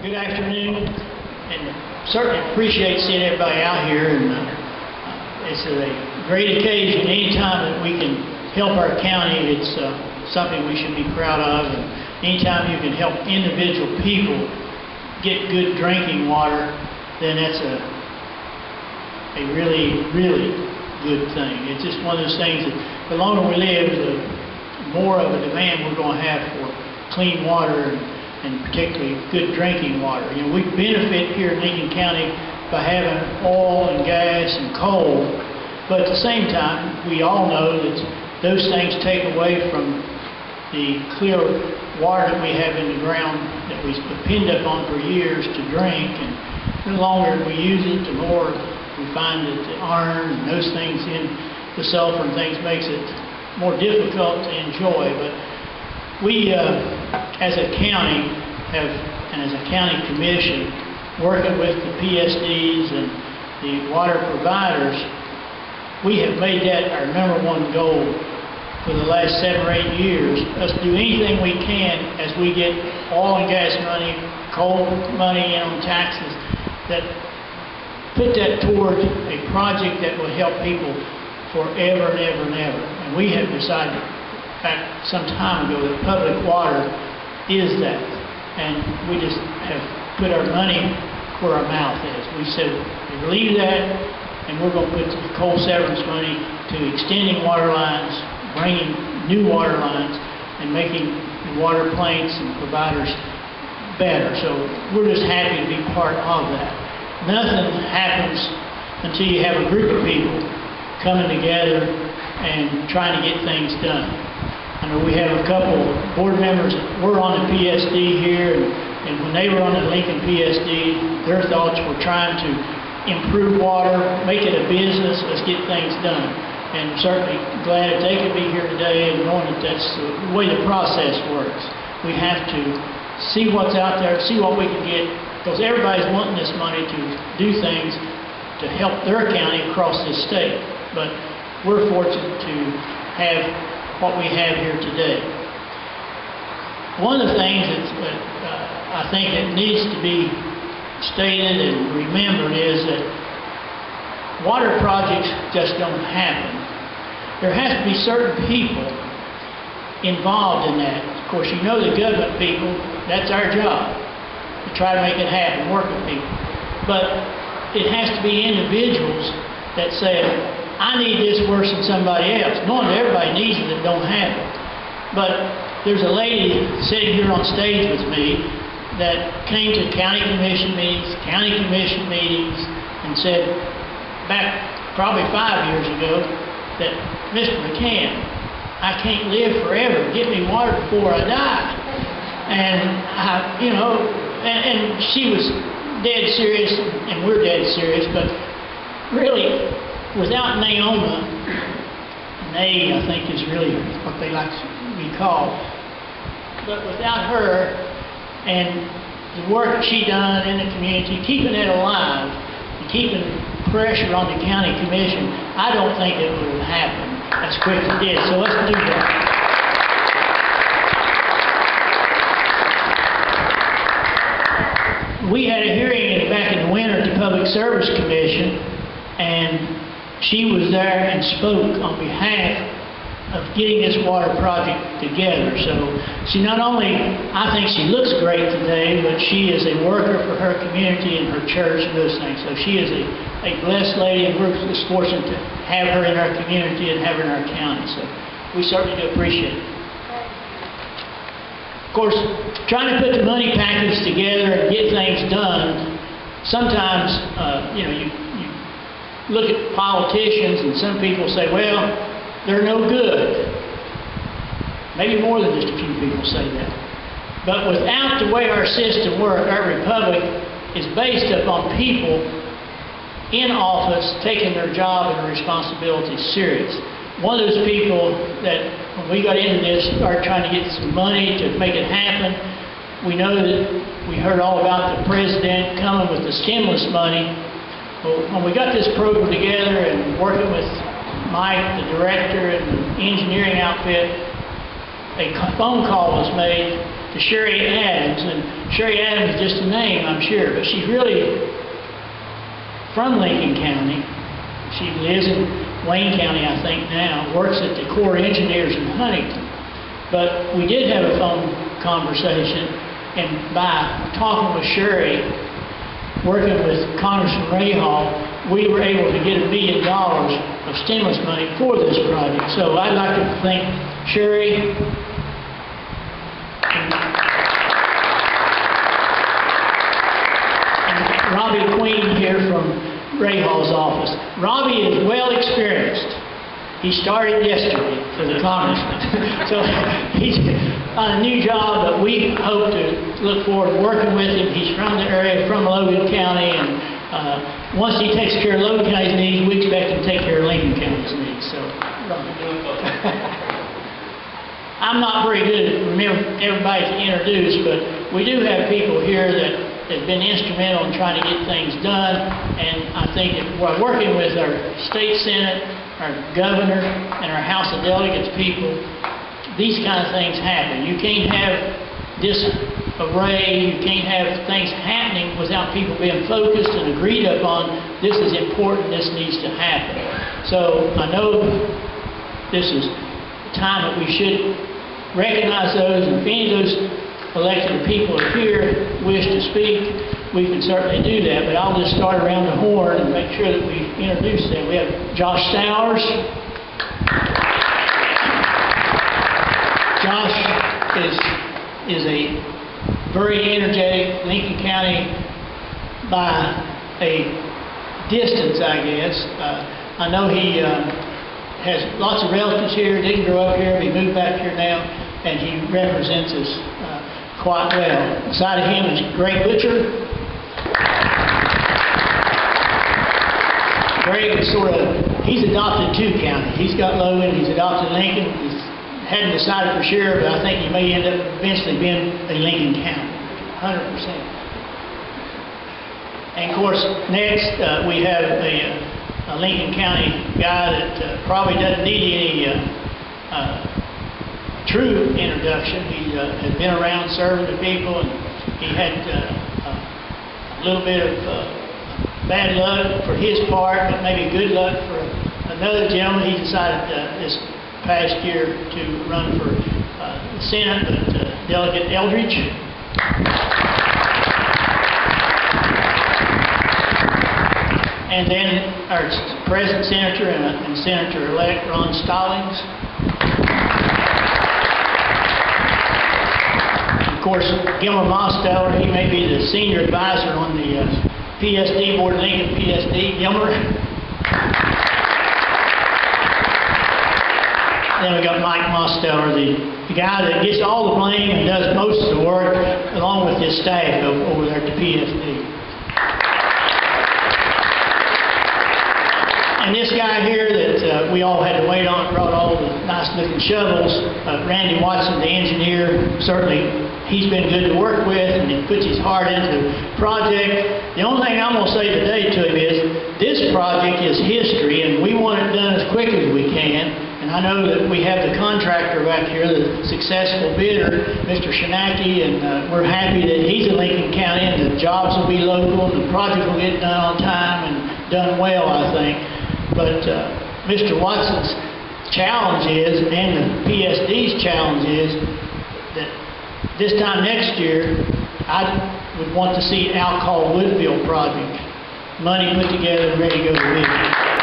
Good afternoon, and certainly appreciate seeing everybody out here. And it's a great occasion. Anytime that we can help our county, it's something we should be proud of. And anytime you can help individual people get good drinking water, then that's a really, really good thing. It's just one of those things that the longer we live, the more of a demand we're going to have for clean water and particularly good drinking water. You know, we benefit here in Lincoln County by having oil and gas and coal, but at the same time, we all know that those things take away from the clear water that we have in the ground that we depend upon for years to drink. And the longer we use it, the more we find that the iron and those things in the sulfur and things makes it more difficult to enjoy. But we, as a county, and as a county commission, working with the PSDs and the water providers, we have made that our #1 goal for the last 7 or 8 years. Us do anything we can as we get oil and gas money, coal money in on taxes, that put that towards a project that will help people forever and ever and ever. And we have decided back some time ago that public water is that. And we just have put our money where our mouth is. We said we believe that, and we're going to put the coal severance money to extending water lines, bringing new water lines, and making the water plants and providers better. So we're just happy to be part of that. Nothing happens until you have a group of people coming together and trying to get things done. I know we have a couple board members that were on the PSD here, and when they were on the Lincoln PSD, their thoughts were trying to improve water, make it a business, let's get things done. And certainly glad that they could be here today and knowing that that's the way the process works. We have to see what's out there, see what we can get, because everybody's wanting this money to do things to help their county across this state. But we're fortunate to have what we have here today. One of the things that I think that needs to be stated and remembered is that water projects just don't happen. There has to be certain people involved in that. Of course, you know the government people, that's our job, to try to make it happen, work with people. But it has to be individuals that say, I need this worse than somebody else. Knowing that everybody needs it that don't have it. But there's a lady sitting here on stage with me that came to county commission meetings, and said back probably 5 years ago that, Mr. McCann, I can't live forever. Get me water before I die. And and she was dead serious, and we're dead serious, but really, without Naoma, Nay, I think is really what they like to be called. But without her and the work that she done in the community, keeping it alive, and keeping pressure on the county commission, I don't think it would have happened as quick as it did. So let's do that. We had a hearing back in the winter at the Public Service Commission, and she was there and spoke on behalf of getting this water project together. So she not only, I think she looks great today, but she is a worker for her community and her church and those things. So she is a blessed lady, and we're just fortunate to have her in our community and have her in our county. So we certainly do appreciate it. Of course, trying to put the money package together and get things done, sometimes, you look at politicians, and some people say, well, they're no good. Maybe more than just a few people say that. But without the way our system works, our republic is based upon people in office taking their job and their responsibilities serious. One of those people that, when we got into this, started trying to get some money to make it happen. We know that we heard all about the president coming with the stimulus money. Well, when we got this program together and working with Mike, the director, and the engineering outfit, a phone call was made to Sherry Adams. And Sherry Adams is just a name, I'm sure, but she's really from Lincoln County. She lives in Wayne County, I think now, works at the Corps of Engineers in Huntington. But we did have a phone conversation, and by talking with Sherry, working with Congressman Rahal, we were able to get $1 million of stimulus money for this project. So I'd like to thank Sherry and Robbie Queen here from Rahal's office. Robbie is well experienced. He started yesterday for the congressman. So he's on a new job, but we hope to look forward to working with him. He's from the area, from Logan County, and once he takes care of Logan County's needs, we expect him to take care of Lincoln County's needs. So, I'm not very good at remembering everybody to introduce, but we do have people here that have been instrumental in trying to get things done, and I think that we're working with our state senate, our governor, and our House of Delegates people, these kind of things happen. You can't have disarray, you can't have things happening without people being focused and agreed upon, this is important, this needs to happen. So I know this is the time that we should recognize those, and if any of those elected people are here wish to speak, we can certainly do that, but I'll just start around the horn and make sure that we introduce them. We have Josh Stowers. Josh is a very energetic Lincoln County by a distance, I guess. I know he has lots of relatives here, didn't grow up here, but he moved back here now, and he represents us quite well. Beside him is Greg Butcher. Greg is he's adopted two counties. He's got Logan, he's adopted Lincoln. He hadn't decided for sure, but I think he may end up eventually being a Lincoln County, 100%. And of course, next we have a Lincoln County guy that probably doesn't need any true introduction. He has been around serving the people, and he had a little bit of bad luck for his part, but maybe good luck for another gentleman. He decided this past year to run for the Senate, but Delegate Eldridge. And then our present senator and Senator-elect Ron Stallings. Of course, Gilmer Mosteller, he may be the senior advisor on the PSD board, Lincoln PSD. Gilmer. Then we got Mike Mosteller, the guy that gets all the blame and does most of the work, along with his staff over there at the PSD. And this guy here that we all had to wait on, brought all the nice-looking shovels, Randy Watson, the engineer, certainly he's been good to work with, and he puts his heart into the project. The only thing I'm going to say today to him is, this project is history, and we want it done as quick as we can. And I know that we have the contractor back here, the successful bidder, Mr. Shinaki, and we're happy that he's in Lincoln County, and the jobs will be local, and the project will get done on time and done well, I think. But Mr. Watson's challenge is, and the PSD's challenge is, that this time next year, I would want to see Alcoa Woodville project, money put together and ready to go to bid.